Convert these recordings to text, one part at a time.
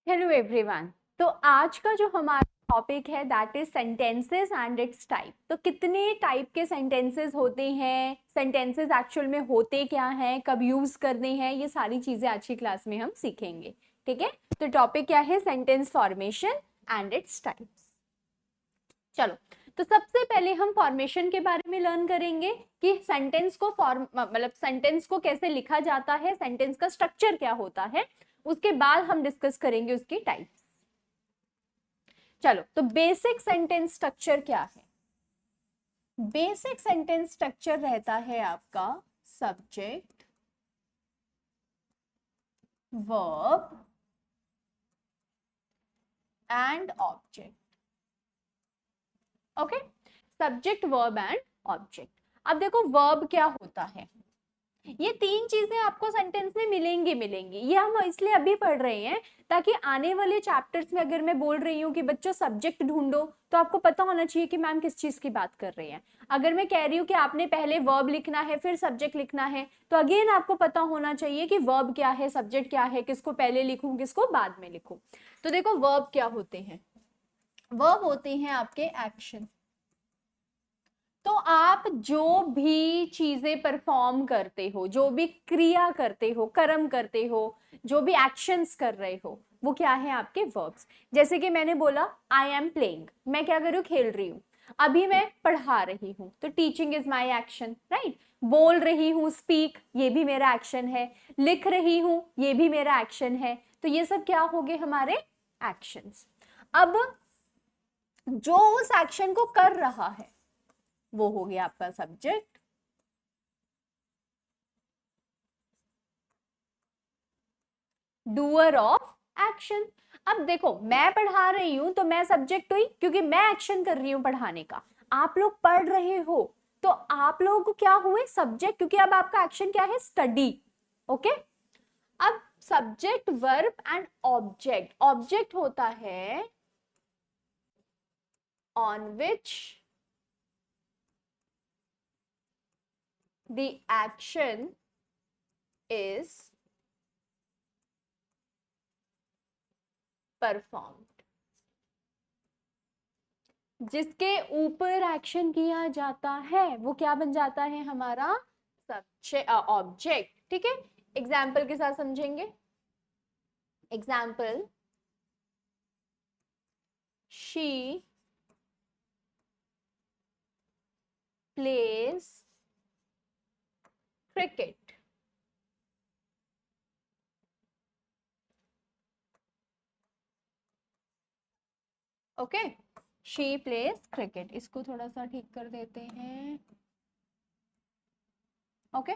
Hello everyone. तो आज का जो हमारा टॉपिक है that is sentences and it's type. तो कितने टाइप के सेंटेंसेस होते हैं, सेंटेंसेस एक्चुअल में होते क्या हैं, कब यूज करने हैं, ये सारी चीजें आज की क्लास में हम सीखेंगे। ठीक है, तो टॉपिक क्या है? Sentence formation and its types. चलो, तो सबसे पहले हम फॉर्मेशन के बारे में लर्न करेंगे कि सेंटेंस को फॉर्म मतलब सेंटेंस को कैसे लिखा जाता है, सेंटेंस का स्ट्रक्चर क्या होता है। उसके बाद हम डिस्कस करेंगे उसकी टाइप। चलो, तो बेसिक सेंटेंस स्ट्रक्चर क्या है? बेसिक सेंटेंस स्ट्रक्चर रहता है आपका subject, verb and object. Okay, subject, verb and object. अब देखो वर्ब क्या होता है। ये तीन चीजें आपको सेंटेंस में मिलेंगी। ये हम इसलिए अभी पढ़ रहे हैं ताकि आने वाले चैप्टर्स में अगर मैं बोल रही हूँ कि बच्चों सब्जेक्ट ढूंढो, तो आपको पता होना चाहिए कि मैम किस चीज की बात कर रही हैं। अगर मैं कह रही हूँ कि आपने पहले वर्ब लिखना है फिर सब्जेक्ट लिखना है, तो अगेन आपको पता होना चाहिए कि वर्ब क्या है, सब्जेक्ट क्या है, किसको पहले लिखूं किसको बाद में लिखूं। तो देखो वर्ब क्या होते हैं। वर्ब होते हैं आपके एक्शन। तो आप जो भी चीजें परफॉर्म करते हो, जो भी क्रिया करते हो, कर्म करते हो, जो भी एक्शंस कर रहे हो, वो क्या है? आपके वर्ब्स। जैसे कि मैंने बोला आई एम प्लेइंग, मैं क्या कर रही हूँ? खेल रही हूँ। अभी मैं पढ़ा रही हूँ, तो teaching is my action, right. बोल रही हूँ, स्पीक, ये भी मेरा एक्शन है। लिख रही हूँ, ये भी मेरा एक्शन है। तो ये सब क्या हो गए? हमारे एक्शंस। अब जो उस एक्शन को कर रहा है वो हो गया आपका सब्जेक्ट। Doer of action. अब देखो, मैं पढ़ा रही हूं तो मैं सब्जेक्ट हुई क्योंकि मैं एक्शन कर रही हूं पढ़ाने का। आप लोग पढ़ रहे हो तो आप लोग क्या हुए? सब्जेक्ट, क्योंकि अब आपका एक्शन क्या है? स्टडी। ओके। अब subject, verb and object. Object होता है on which the action is performed. जिसके ऊपर एक्शन किया जाता है वो क्या बन जाता है? हमारा सब्जेक्ट, ऑब्जेक्ट। ठीक है, एग्जाम्पल के साथ समझेंगे। Example, she plays cricket. Okay, she plays cricket. इसको थोड़ा सा ठीक कर देते हैं। ओके।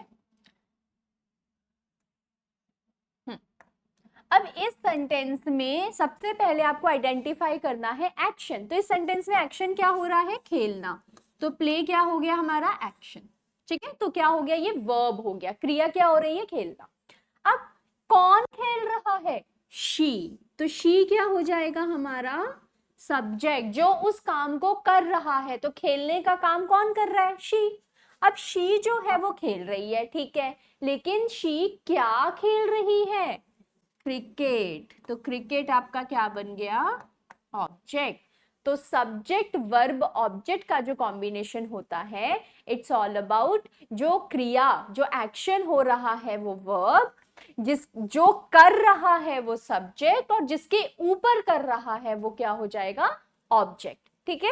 अब इस सेंटेंस में सबसे पहले आपको आइडेंटिफाई करना है एक्शन। तो इस सेंटेंस में एक्शन क्या हो रहा है? खेलना। तो प्ले क्या हो गया? हमारा एक्शन। ठीक है, तो क्या हो गया? ये वर्ब हो गया। क्रिया क्या हो रही है? खेलना। अब कौन खेल रहा है? शी। तो शी क्या हो जाएगा? हमारा सब्जेक्ट, जो उस काम को कर रहा है। तो खेलने का काम कौन कर रहा है? शी। अब शी जो है वो खेल रही है, ठीक है, लेकिन शी क्या खेल रही है? क्रिकेट। तो क्रिकेट आपका क्या बन गया? ऑब्जेक्ट। तो सब्जेक्ट, वर्ब, ऑब्जेक्ट का जो कॉम्बिनेशन होता है, इट्स ऑल अबाउट जो क्रिया, जो एक्शन हो रहा है वो वर्ब, जो कर रहा है वो सब्जेक्ट, और जिसके ऊपर कर रहा है वो क्या हो जाएगा? ऑब्जेक्ट। ठीक है,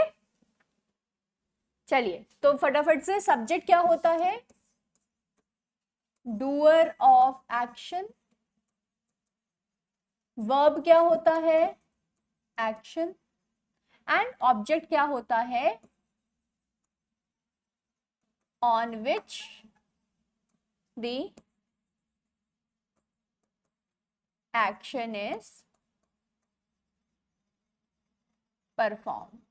चलिए तो फटाफट से, सब्जेक्ट क्या होता है? Doer of action. वर्ब क्या होता है? एक्शन। एंड ऑब्जेक्ट क्या होता है? On which the action is performed.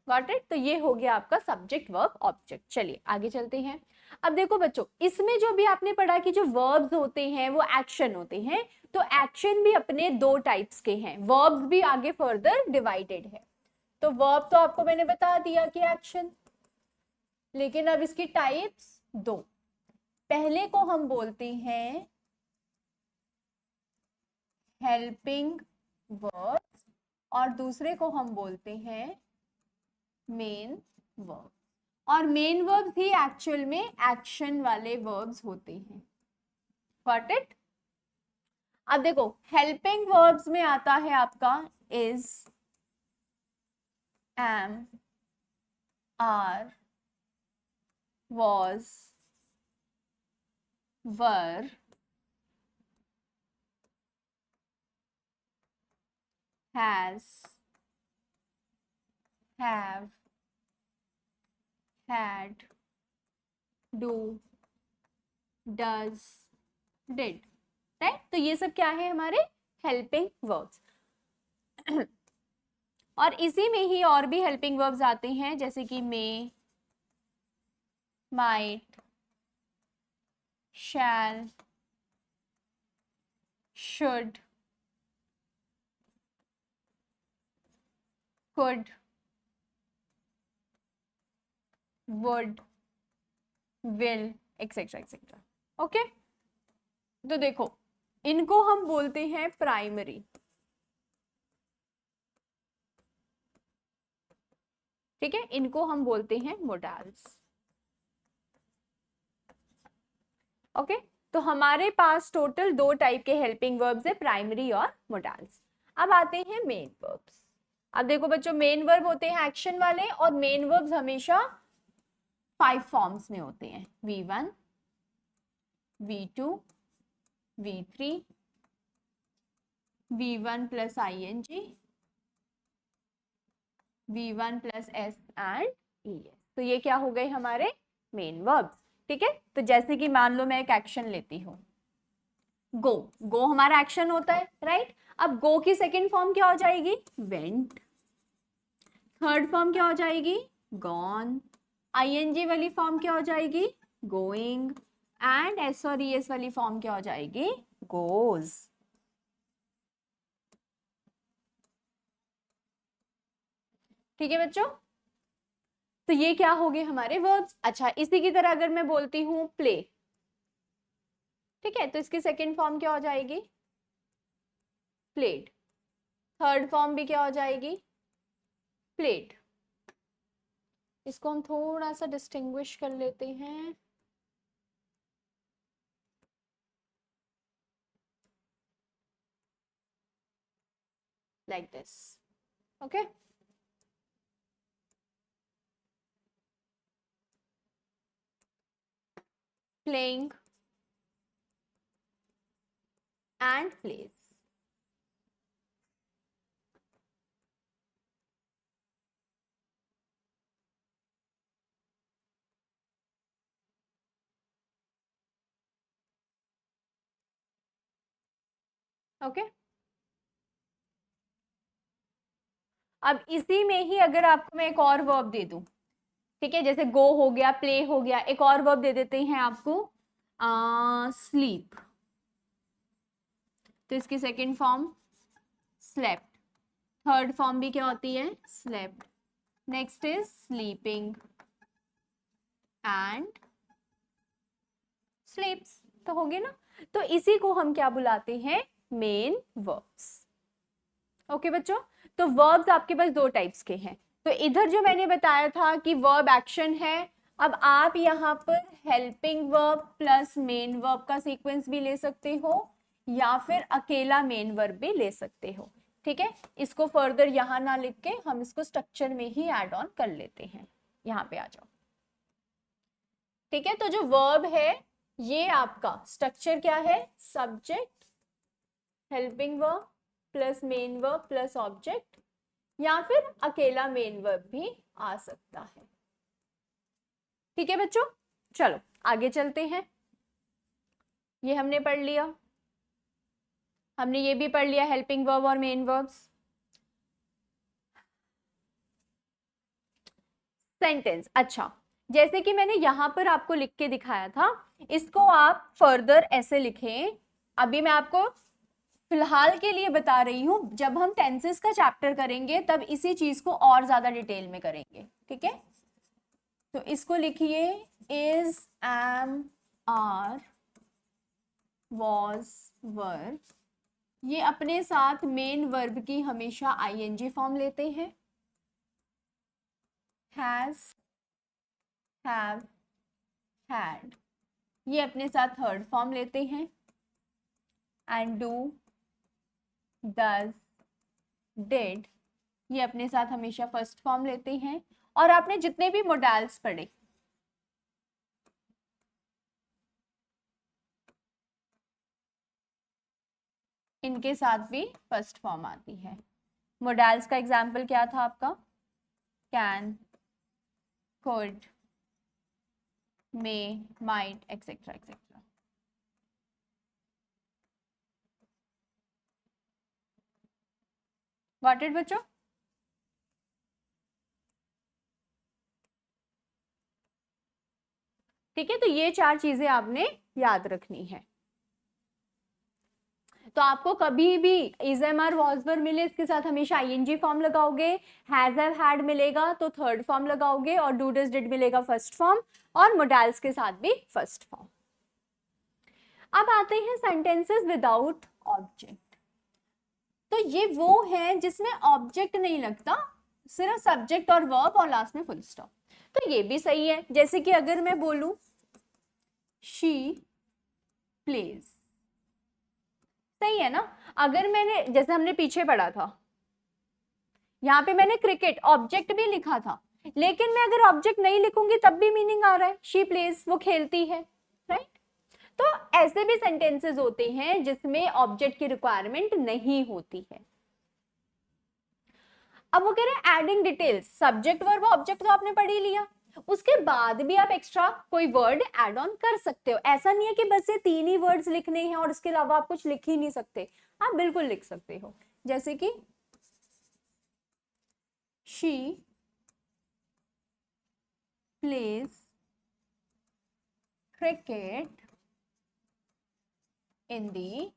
Got it? तो ये हो गया आपका सब्जेक्ट, वर्ब, ऑब्जेक्ट। चलिए आगे चलते हैं। अब देखो बच्चों, इसमें जो भी आपने पढ़ा कि जो वर्ब्स होते हैं वो एक्शन होते हैं, तो एक्शन भी अपने दो टाइप्स के हैं, वर्ब्स भी आगे फर्दर डिवाइडेड है। तो वर्ब तो आपको मैंने बता दिया कि एक्शन, लेकिन अब इसकी टाइप्स दो। पहले को हम बोलते हैं हेल्पिंग वर्ब्स और दूसरे को हम बोलते हैं मेन वर्ब। और मेन वर्ब्स ही एक्चुअल में एक्शन वाले वर्ब्स होते हैं। Got it? अब देखो हेल्पिंग वर्ब्स में आता है आपका is, am, are, was, were, has, have, had, do, does, did, right? तो ये सब क्या है हमारे हेल्पिंग वर्ब्स। और इसी में ही और भी हेल्पिंग वर्ब्स आते हैं जैसे कि may, might, shall, should, could, would, will, etcetera etcetera. Okay, तो देखो इनको हम बोलते हैं प्राइमरी। ठीक है, इनको हम बोलते हैं मोडाल्स। ओके, तो हमारे पास टोटल 2 टाइप के हेल्पिंग वर्ब्स है, प्राइमरी और मोडाल्स। अब आते हैं मेन वर्ब्स। अब देखो बच्चों, मेन वर्ब होते हैं एक्शन वाले और मेन वर्ब्स हमेशा 5 फॉर्म्स में होते हैं, V1, V2, V3, V1 plus ing, V1 plus S and ES। तो ये क्या हो गए हमारे मेन वर्ब्स। ठीक है, तो जैसे कि मान लो मैं एक एक्शन लेती हूँ, गो, गो हमारा एक्शन होता है, राइट? अब गो की सेकेंड फॉर्म क्या हो जाएगी, वेंट। थर्ड फॉर्म क्या हो जाएगी, गॉन। ing वाली फॉर्म क्या हो जाएगी, गोइंग। एंड S और ES वाली फॉर्म क्या हो जाएगी, गोज। ठीक है बच्चों, तो ये क्या हो गए हमारे वर्ब्स। अच्छा, इसी की तरह अगर मैं बोलती हूँ प्ले, ठीक है, तो इसकी सेकेंड फॉर्म क्या हो जाएगी, प्लेड। थर्ड फॉर्म भी क्या हो जाएगी, प्लेड। इसको हम थोड़ा सा डिस्टिंग्विश कर लेते हैं। Like this, okay. Playing and plays. Okay, अब इसी में ही अगर आपको मैं एक और वर्ब दे दूं, ठीक है, जैसे गो हो गया, प्ले हो गया, एक और वर्ब दे देते हैं आपको, स्लीप। तो इसकी second form slept. Third form भी क्या होती है, slept. Next is sleeping and स्लीप्स। तो हो गए ना, तो इसी को हम क्या बुलाते हैं, मेन वर्ब्स। ओके बच्चों, तो वर्ब्स आपके पास 2 टाइप्स के हैं। तो इधर जो मैंने बताया था कि वर्ब एक्शन है, अब आप यहाँ पर helping verb plus main verb का सीक्वेंस भी ले सकते हो या फिर अकेला मेन वर्ब भी ले सकते हो। ठीक है, इसको फर्दर यहाँ ना लिख के हम इसको स्ट्रक्चर में ही ऐड ऑन कर लेते हैं। यहाँ पे आ जाओ। ठीक है, तो जो वर्ब है ये आपका स्ट्रक्चर क्या है, subject, helping verb plus main verb plus object, या फिर अकेला मेन वर्ब भी आ सकता है। ठीक है बच्चों, चलो आगे चलते हैं। ये हमने पढ़ लिया, हमने ये भी पढ़ लिया हेल्पिंग वर्ब और मेन वर्ब्स। सेंटेंस, अच्छा जैसे कि मैंने यहां पर आपको लिख के दिखाया था, इसको आप फर्दर ऐसे लिखें। अभी मैं आपको फिलहाल के लिए बता रही हूं, जब हम टेंसेस का चैप्टर करेंगे तब इसी चीज को और ज्यादा डिटेल में करेंगे। ठीक है, तो इसको लिखिए, is, am, are, was, were, ये अपने साथ मेन वर्ब की हमेशा आईएनजी फॉर्म लेते हैं। हैज, हैव, हैड, ये अपने साथ थर्ड फॉर्म लेते हैं। एंड डू, डज, डिड, ये अपने साथ हमेशा फर्स्ट फॉर्म लेते हैं। और आपने जितने भी मोडाल्स पढ़े, इनके साथ भी फर्स्ट फॉर्म आती है। मोडाल्स का एग्जाम्पल क्या था आपका? Can, could, may, might, etcetera etcetera. Got it बच्चों? ठीक है, तो ये चार चीजें आपने याद रखनी है। तो आपको कभी भी is am are was were मिले, इसके साथ हमेशा आईएनजी फॉर्म लगाओगे। हैज हैव हैड मिलेगा तो थर्ड फॉर्म लगाओगे, और डू डज डिड मिलेगा फर्स्ट फॉर्म, और मोडाल्स के साथ भी फर्स्ट फॉर्म। अब आते हैं सेंटेंसेस विदाउट ऑब्जेक्ट। तो ये वो है जिसमें ऑब्जेक्ट नहीं लगता, सिर्फ सब्जेक्ट और वर्ब और लास्ट में फुल स्टॉप। तो ये भी सही है। जैसे कि अगर मैं बोलूं शी प्लेज, सही है ना? अगर मैंने, जैसे हमने पीछे पढ़ा था, यहाँ पे मैंने क्रिकेट ऑब्जेक्ट भी लिखा था, लेकिन मैं अगर ऑब्जेक्ट नहीं लिखूंगी तब भी मीनिंग आ रहा है, शी प्लेज, वो खेलती है, राइट? तो ऐसे भी सेंटेंसेस होते हैं जिसमें ऑब्जेक्ट की रिक्वायरमेंट नहीं होती है। अब वो कह रहे हैं adding details, subject verb object तो आपने पढ़ ही लिया, उसके बाद भी आप एक्स्ट्रा कोई वर्ड ऐड ऑन कर सकते हो। ऐसा नहीं है कि बस ये तीन ही वर्ड्स लिखने हैं और इसके अलावा आप कुछ लिख ही नहीं सकते, आप बिल्कुल लिख सकते हो। जैसे कि she plays cricket in the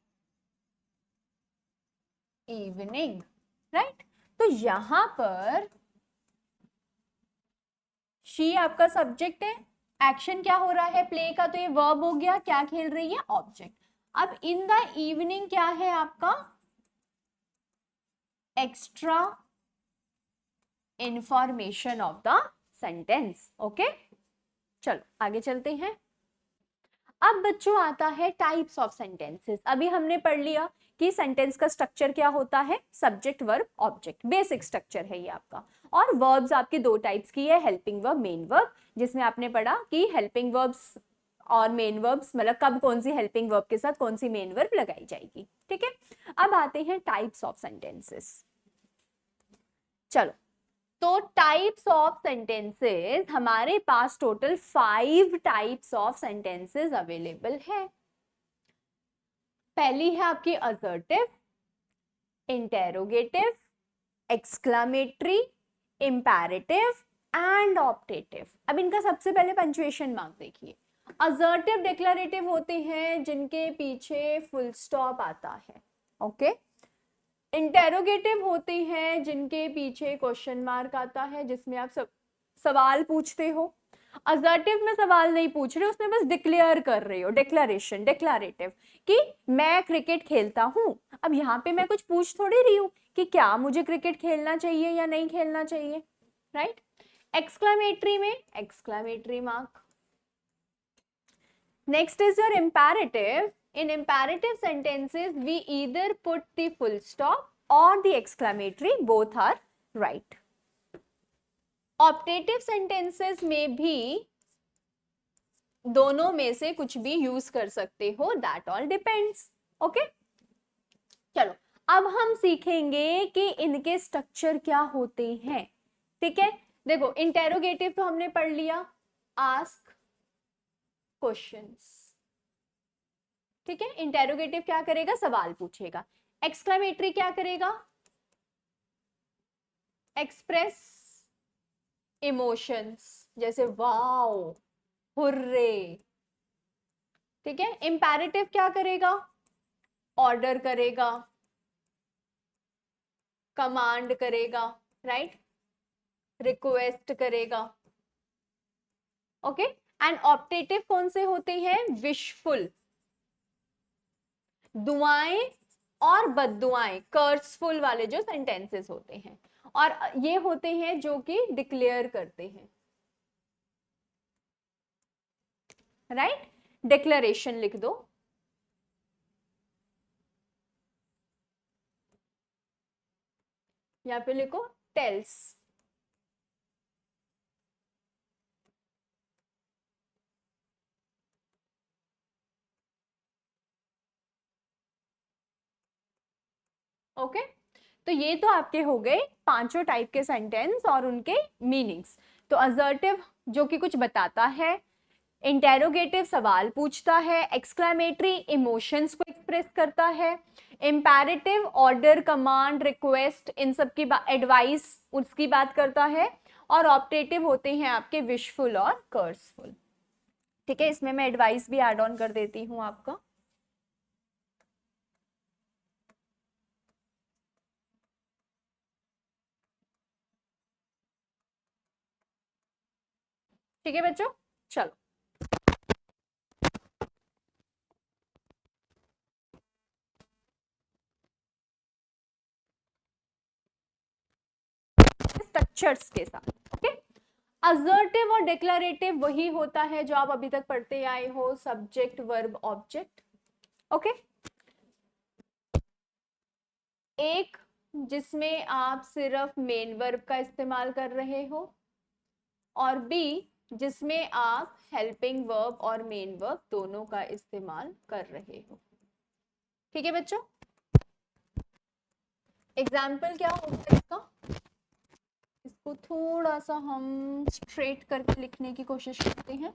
evening, right? तो यहां पर शी आपका सब्जेक्ट है, एक्शन क्या हो रहा है, प्ले का, तो ये वर्ब हो गया, क्या खेल रही है, ऑब्जेक्ट। अब इन द इवनिंग क्या है आपका? Extra information of the sentence. Okay, चलो आगे चलते हैं। अब बच्चों आता है टाइप्स ऑफ सेंटेंसेस। अभी हमने पढ़ लिया कि सेंटेंस का स्ट्रक्चर क्या होता है, subject verb object, basic structure है ये आपका। और वर्ब्स आपकी दो टाइप्स की है, हेल्पिंग वर्ब, मेन वर्ब, जिसमें आपने पढ़ा कि हेल्पिंग वर्ब्स और मेन वर्ब्स, मतलब कब कौन सी हेल्पिंग वर्ब के साथ कौन सी मेन वर्ब लगाई जाएगी। ठीक है, अब आते हैं टाइप्स ऑफ सेंटेंसेस। चलो, तो टाइप्स ऑफ सेंटेंसेस हमारे पास total 5 types of sentences available है। पहली है आपकी assertive, interrogative, exclamatory, imperative and optative. अब इनका सबसे पहले पंक्चुएशन मार्क देखिए। असर्टिव डिक्लेरेटिव होते हैं जिनके पीछे फुल स्टॉप आता है, ओके। इंटेरोगेटिव होते हैं जिनके पीछे क्वेश्चन मार्क आता है, जिसमें आप सवाल पूछते हो। असर्टिव में सवाल नहीं पूछ रहे, उसमें बस डिक्लेयर कर रहे हो, डिक्लेरेशन, डिक्लेरेटिव, कि मैं क्रिकेट खेलता हूं। अब यहाँ पे मैं कुछ पूछ थोड़ी रही हूँ कि क्या मुझे क्रिकेट खेलना चाहिए या नहीं खेलना चाहिए, राइट? एक्सक्लेमेटरी में exclamatory mark. Next is your imperative. In imperative sentences, we either put the full stop or the exclamatory, both are right. Optative sentences में भी दोनों में से कुछ भी यूज कर सकते हो, that all depends. Okay? चलो, अब हम सीखेंगे कि इनके स्ट्रक्चर क्या होते हैं। ठीक है, देखो इंटेरोगेटिव तो हमने पढ़ लिया, आस्क क्वेश्चंस। ठीक है, इंटेरोगेटिव क्या करेगा, सवाल पूछेगा। एक्सक्लेमेटरी क्या करेगा, एक्सप्रेस इमोशंस, जैसे वाओ, हुर्रे। ठीक है, इंपैरेटिव क्या करेगा, ऑर्डर करेगा, कमांड करेगा, राइट, रिक्वेस्ट करेगा। ओके, एंड ऑप्टेटिव कौन से होते हैं, विशफुल, दुआएं और बद्दुआएं, कर्सफुल वाले जो सेंटेंसेस होते हैं, और ये होते हैं जो कि डिक्लेयर करते हैं, राइट। डिक्लेरेशन लिख दो, या फिर लिखो टेल्स। ओके, तो ये तो आपके हो गए पांचों टाइप के सेंटेंस और उनके मीनिंग्स। तो असर्टिव जो कि कुछ बताता है, इंटेरोगेटिव सवाल पूछता है, एक्सक्लेमेटरी इमोशंस को एक्सप्रेस करता है, इंपैरेटिव ऑर्डर, कमांड, रिक्वेस्ट, इन सब की एडवाइस उसकी बात करता है, और ऑप्टेटिव होते हैं आपके विशफुल और कर्सफुल। ठीक है, इसमें मैं एडवाइस भी ऐड ऑन कर देती हूँ आपका। ठीक है बच्चों, चलो स्ट्रक्चर्स के साथ। ओके, असर्टिव और डिक्लेरेटिव वही होता है जो आप अभी तक पढ़ते आए हो, सब्जेक्ट वर्ब ऑब्जेक्ट। ओके, एक जिसमें आप सिर्फ मेन वर्ब का इस्तेमाल कर रहे हो, और बी जिसमें आप हेल्पिंग वर्ब और मेन वर्ब दोनों का इस्तेमाल कर रहे हो। ठीक है बच्चों, एग्जाम्पल क्या होगा इसका, इसको थोड़ा सा हम स्ट्रेट करके लिखने की कोशिश करते हैं।